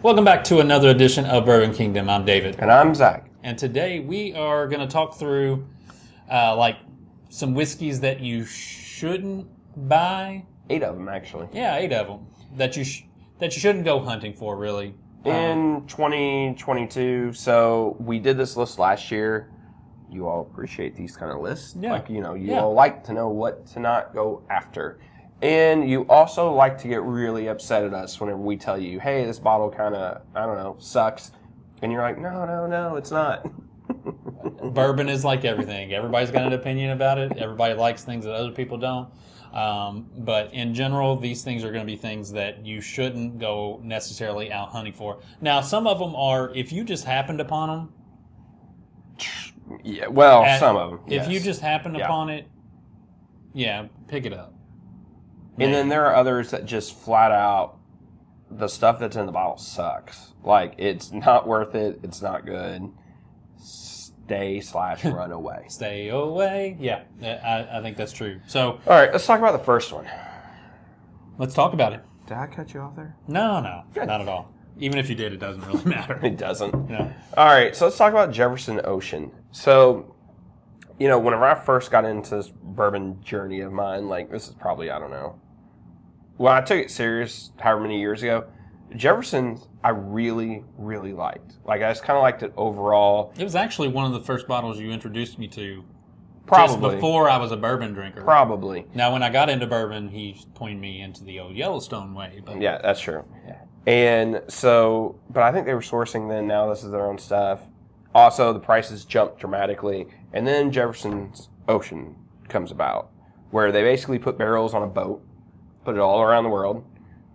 Welcome back to another edition of Bourbon Kingdom. I'm David. And I'm Zach. And today we are going to talk through some whiskeys that you shouldn't buy. 8 of them, actually. Yeah, 8 of them that you shouldn't go hunting for, really. In 2022, so we did this list last year. You all appreciate these kind of lists. Yeah. You all like to know what to not go after. And you also like to get really upset at us whenever we tell you, hey, this bottle kind of, sucks. And you're like, no, it's not. Bourbon is like everything. Everybody's got an opinion about it. Everybody likes things that other people don't. But in general, these things are going to be things that you shouldn't go necessarily out hunting for. Now, some of them are, if you just happened upon them. Yeah, well, some of them. If you just happened upon it, pick it up. And then there are others that just flat out, the stuff that's in the bottle sucks. Like, it's not worth it. It's not good. Stay/run away. Stay away. Yeah, I think that's true. So, all right, let's talk about the first one. Let's talk about it. Did I cut you off there? No, not at all. Even if you did, it doesn't really matter. It doesn't. No. All right, so let's talk about Jefferson Ocean. So, whenever I first got into this bourbon journey of mine, like this is probably, I don't know, when I took it serious however many years ago, Jefferson I really, really liked. Like, I just kind of liked it overall. It was actually one of the first bottles you introduced me to. Probably. Just before I was a bourbon drinker. Probably. Now, when I got into bourbon, he pointed me into the old Yellowstone way. But yeah, that's true. Yeah. And so, but I think they were sourcing then. Now this is their own stuff. Also, the prices jumped dramatically. And then Jefferson's Ocean comes about, where they basically put barrels on a boat, put it all around the world,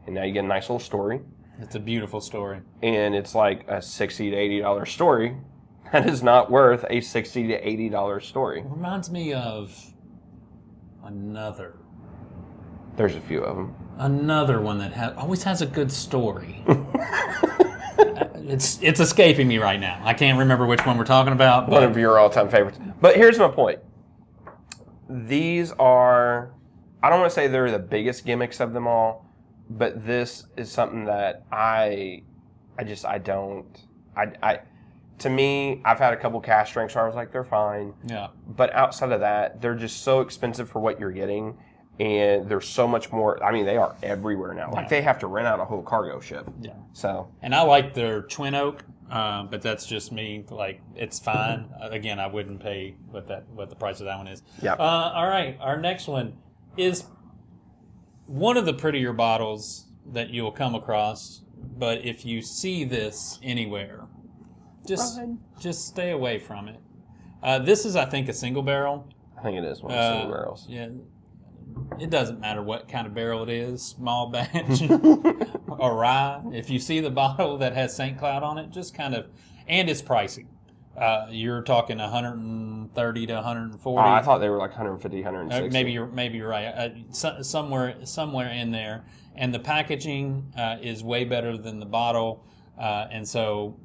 and now you get a nice little story. It's a beautiful story. And it's like a $60 to $80 story. That is not worth a $60 to $80 story. It reminds me of another. There's a few of them. Another one that always has a good story. It's escaping me right now. I can't remember which one we're talking about. One of your all-time favorites. But here's my point. These are, I don't want to say they're the biggest gimmicks of them all, but this is something that to me, I've had a couple cask strengths where I was like, they're fine. Yeah. But outside of that, they're just so expensive for what you're getting. And there's so much more. I mean, they are everywhere now. Like, they have to rent out a whole cargo ship. Yeah. So. And I like their Twin Oak, but that's just me. Like, it's fine. Again, I wouldn't pay what the price of that one is. Yeah. All right. Our next one is one of the prettier bottles that you'll come across. But if you see this anywhere, just stay away from it. This is, I think, a single barrel. I think it is one of the single barrels. Yeah. It doesn't matter what kind of barrel it is, small batch or rye. If you see the bottle that has St. Cloud on it, just kind of, and it's pricey. You're talking 130 to 140. I thought they were like 150, 160. Maybe you're right. Somewhere in there. And the packaging is way better than the bottle, and so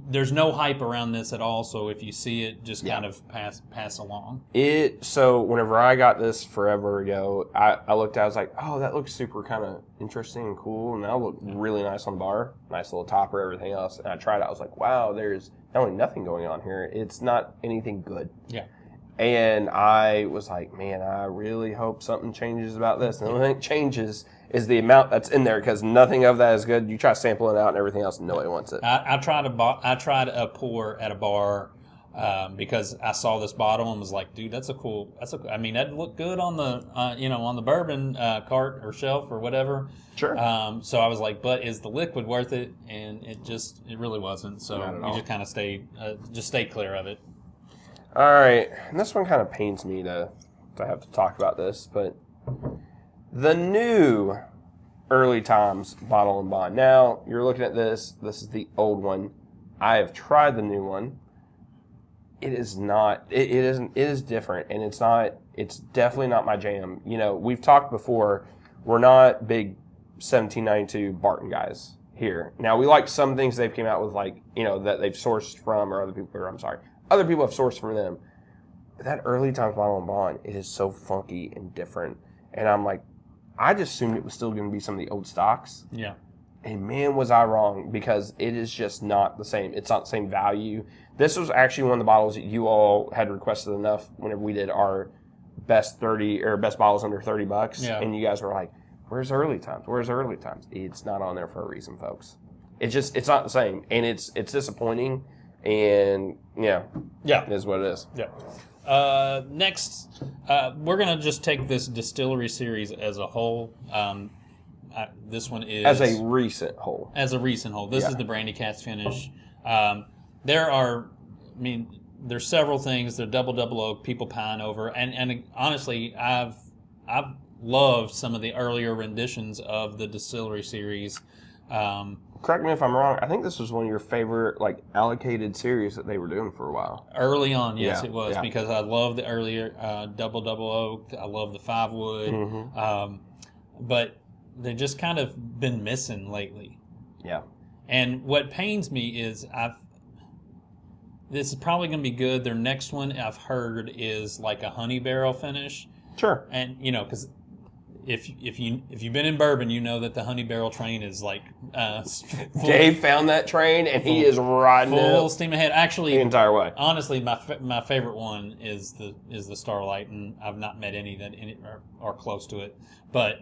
there's no hype around this at all, so if you see it, just kind of pass along. So whenever I got this forever ago, I looked at it, I was like, oh, that looks super kind of interesting and cool, and that'll look really nice on the bar. Nice little topper, everything else. And I tried it, I was like, wow, there's not only nothing going on here, it's not anything good. Yeah. And I was like, man, I really hope something changes about this. And the only thing that changes is the amount that's in there, because nothing of that is good. You try sampling it out and everything else, and nobody wants it. I tried a pour at a bar because I saw this bottle and was like, dude, that's a cool. I mean, that'd look good on the on the bourbon cart or shelf or whatever. Sure. So I was like, but is the liquid worth it? And it really wasn't. So you just kind of stay clear of it. All right, and this one kind of pains me to have to talk about this, but the new Early Times Bottle and Bond. Now, you're looking at this. This is the old one. I have tried the new one. It is not. It is different, and it's not. It's definitely not my jam. We've talked before. We're not big 1792 Barton guys here. Now, we like some things they've came out with, like that they've sourced from, or other people have sourced from them. But that Early Times Bottle and Bond, it is so funky and different. And I'm like, I just assumed it was still going to be some of the old stocks. Yeah. And man, was I wrong, because it is just not the same. It's not the same value. This was actually one of the bottles that you all had requested enough whenever we did our best bottles under $30. Yeah. And you guys were like, where's early times? Where's early times? It's not on there for a reason, folks. It's not the same. And it's disappointing. And yeah, it is what it is. Yeah. Next, we're going to just take this distillery series as a whole. This one is... As a recent whole. This is the brandy cask finish. There's several things. The double oak people pine over. And honestly, I've loved some of the earlier renditions of the distillery series. Correct me if I'm wrong. I think this was one of your favorite allocated series that they were doing for a while. Early on, yes, it was, because I love the earlier double oak. I love the 5-wood. Mm-hmm. But they've just kind of been missing lately. Yeah. And what pains me is this is probably going to be good. Their next one I've heard is like a honey barrel finish. Sure. And because if you've been in bourbon, you know that the honey barrel train is like Dave found that train and he is riding full steam ahead. Actually, the entire way. Honestly, my favorite one is the Starlight, and I've not met any that are close to it. But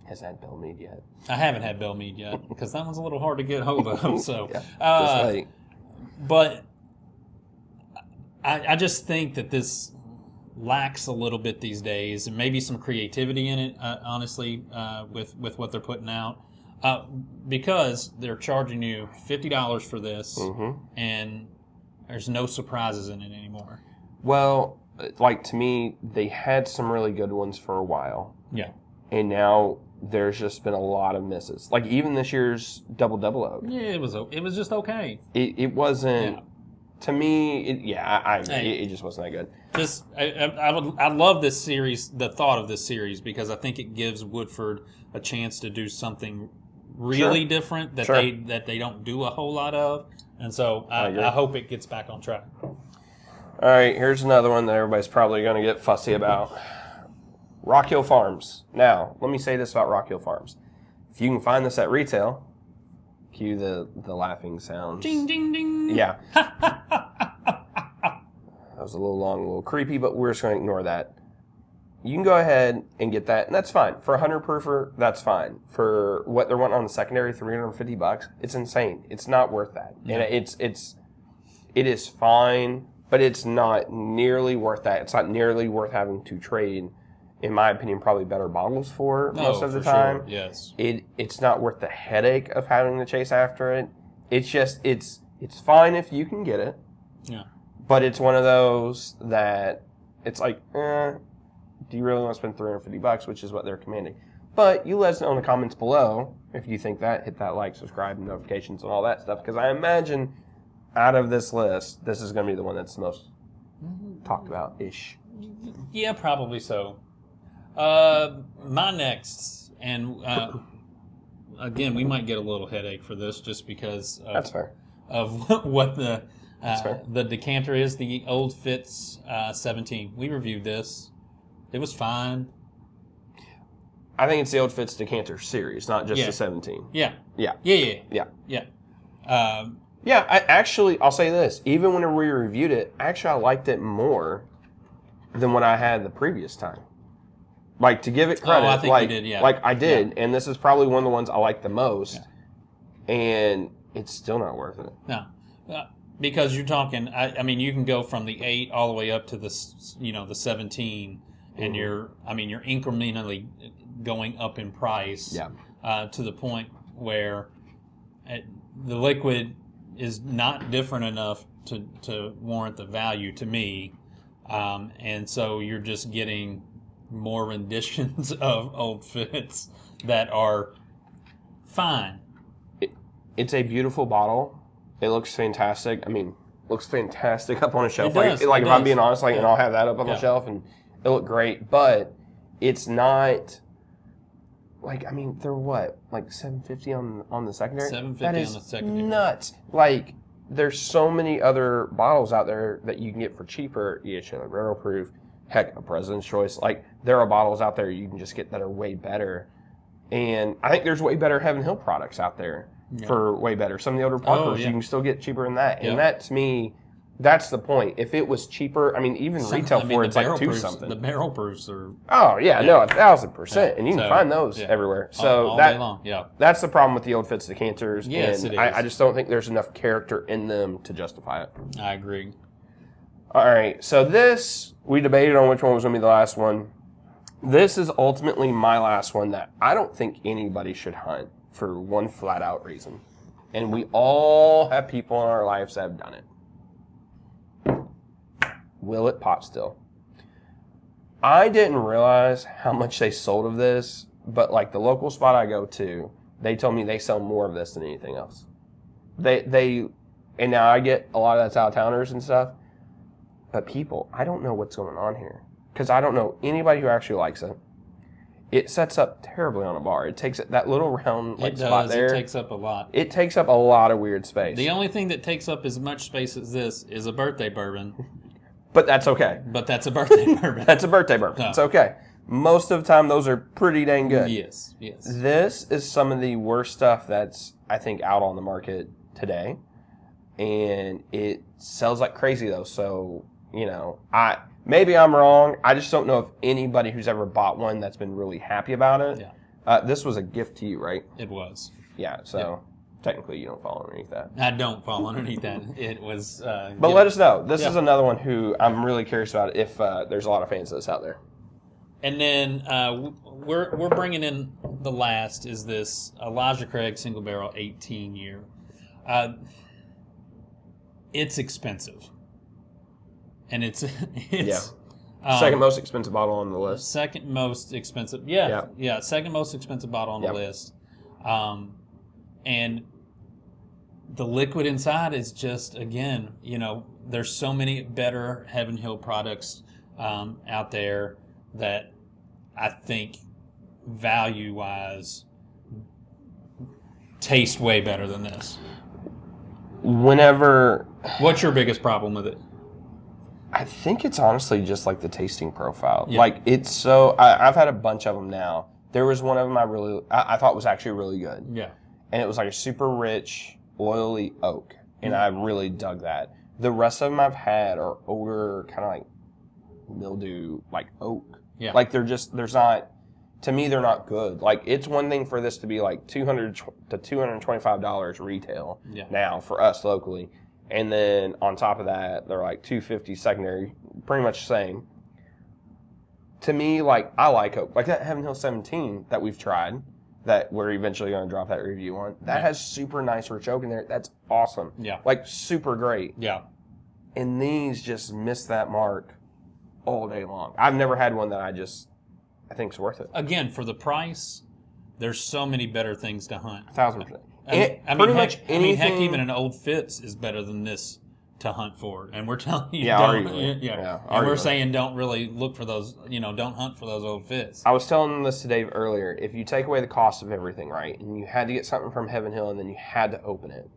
hasn't had Bell Mead yet. I haven't had Bell Mead yet because that one's a little hard to get hold of. So, but I just think that this lacks a little bit these days, and maybe some creativity in it, honestly, with what they're putting out, because they're charging you $50 for this, and there's no surprises in it anymore. Well, to me, they had some really good ones for a while. Yeah. And now there's just been a lot of misses. Even this year's double oak. Yeah, it was just okay. It wasn't... Yeah. To me, I agree. It just wasn't that good. I love this series, the thought of this series, because I think it gives Woodford a chance to do something really different that they don't do a whole lot of, and so I hope it gets back on track. All right, here's another one that everybody's probably going to get fussy about. Rock Hill Farms. Now, let me say this about Rock Hill Farms: if you can find this at retail. Cue the laughing sounds. Ding, ding, ding. Yeah. That was a little long, a little creepy, but we're just going to ignore that. You can go ahead and get that, and that's fine. For a 100 proofer, that's fine. For what they're wanting on the secondary, $350, it's insane. It's not worth that. Yeah. And it is fine, but it's not nearly worth that. It's not nearly worth having to trade, in my opinion, probably better bottles for most of the time. Sure. Yes. It's not worth the headache of having to chase after it. It's just it's fine if you can get it. Yeah. But it's one of those that it's like, do you really want to spend $350, which is what they're commanding? But you let us know in the comments below if you think that. Hit that like, subscribe, and notifications and all that stuff, because I imagine out of this list, this is going to be the one that's the most talked about-ish. Yeah, probably so. My next, and again, we might get a little headache for this just because that's fair. Of what the decanter is, the old Fitz 17. We reviewed this. It was fine. I think it's the old Fitz Decanter series, not just the 17. Yeah. I'll say this. Even when we reviewed it, I liked it more than what I had the previous time. To give it credit, I think you did, yeah. I did, and this is probably one of the ones I like the most, and it's still not worth it. No, because you're talking. I mean, you can go from the 8 all the way up to the 17, and you're incrementally going up in price. To the point where the liquid is not different enough to warrant the value to me, and so you're just getting more renditions of old Fitz that are fine. It's a beautiful bottle. It looks fantastic. I mean, looks fantastic up on a shelf. It does. If I'm being honest, and I'll have that up on the shelf, and it look great. But it's not they're what, $750 on the secondary? $750 that is on the secondary. Nuts. There's so many other bottles out there that you can get for cheaper. You get barrel proof. Heck, a President's Choice. there are bottles out there you can just get that are way better. And I think there's way better Heaven Hill products out there for way better. Some of the older Parkers you can still get cheaper than that. And that, to me, that's the point. If it was cheaper, I mean, even retail for it's like $2 something. The barrel proofs are... Oh, yeah, no, 1,000%. And you can find those everywhere. So all day long. That's the problem with the old Fitz Decanters. Yes, and it is. I just don't think there's enough character in them to justify it. I agree. All right, so this, we debated on which one was going to be the last one. This is ultimately my last one that I don't think anybody should hunt for one flat-out reason. And we all have people in our lives that have done it. Willett pot still. I didn't realize how much they sold of this, but like the local spot I go to, they told me they sell more of this than anything else. And now I get a lot of that's out-of-towners and stuff, but people, I don't know what's going on here because I don't know anybody who actually likes it. It sets up terribly on a bar. It takes that little round spot there. It takes up a lot. It takes up a lot of weird space. The only thing that takes up as much space as this is a birthday bourbon. But that's okay. But that's a birthday bourbon. That's a birthday bourbon. No. It's okay. Most of the time, those are pretty dang good. Yes. This is some of the worst stuff that's, I think, out on the market today. And it sells like crazy, though. So, maybe I'm wrong. I just don't know if anybody who's ever bought one that's been really happy about it. Yeah. This was a gift to you, right? It was. Yeah, so... Technically, you don't fall underneath that. I don't fall underneath that. It was... but let us know. This is another one who I'm really curious about if there's a lot of fans of this out there. And then we're bringing in the last is this Elijah Craig Single Barrel 18 year. It's expensive. And it's second most expensive bottle on the list. Second most expensive. Yeah. Second most expensive bottle on the list. And the liquid inside is just, again, there's so many better Heaven Hill products out there that I think value-wise taste way better than this. What's your biggest problem with it? I think it's honestly just like the tasting profile. Yeah. Like it's so, I've had a bunch of them now. There was one of them I thought was actually really good. Yeah. And it was like a super rich, oily oak. And I really dug that. The rest of them I've had are older, kind of like mildew, like oak. Yeah. Like there's not, to me, they're not good. Like it's one thing for this to be like $200 to $225 retail now for us locally. And then on top of that, they're like $250 secondary, pretty much the same. To me, like I like oak. Like that Heaven Hill 17 that we've tried. That we're eventually going to drop that review on. That has super nice rich oak in there. That's awesome. Yeah. Like super great. Yeah. And these just miss that mark all day long. I've never had one that I think is worth it. Again, for the price, there's so many better things to hunt. 1,000%. Heck, even an old Fitz is better than this to hunt for. And we're telling you, and we're saying don't really look for those, don't hunt for those old Fitz. I was telling this to Dave earlier. If you take away the cost of everything, right, and you had to get something from Heaven Hill and then you had to open it,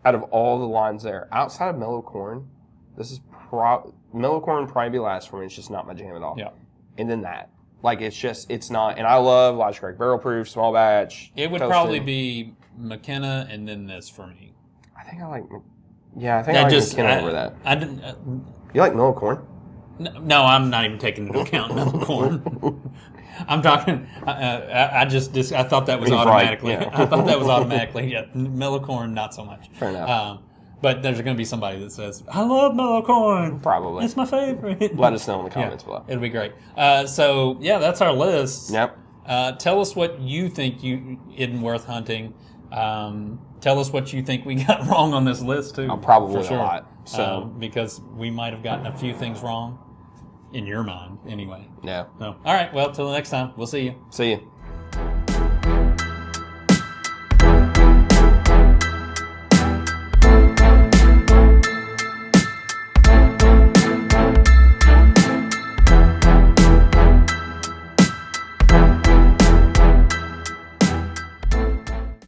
out of all the lines there, outside of Mellow Corn, this is Mellow Corn probably be last for me. It's just not my jam at all. Yeah. And then that. Like, it's not, and I love Elijah Craig Barrel Proof, small batch. It would probably be McKenna and then this for me. I think I like McKenna over that. I didn't. You like Mellow Corn? No, I'm not even taking into account Mellow Corn. I'm talking. I thought that was automatically. Right, I thought that was automatically. Yeah, Mellow Corn, not so much. Fair enough. But there's going to be somebody that says, "I love Mellow Corn. Probably, it's my favorite." Let us know in the comments below. It'll be great. So yeah, that's our list. Yep. Tell us what you think isn't worth hunting. Tell us what you think we got wrong on this list too. Probably for sure. A lot. So because we might have gotten a few things wrong in your mind anyway. Yeah. So all right. Well, till the next time. We'll see you. See you.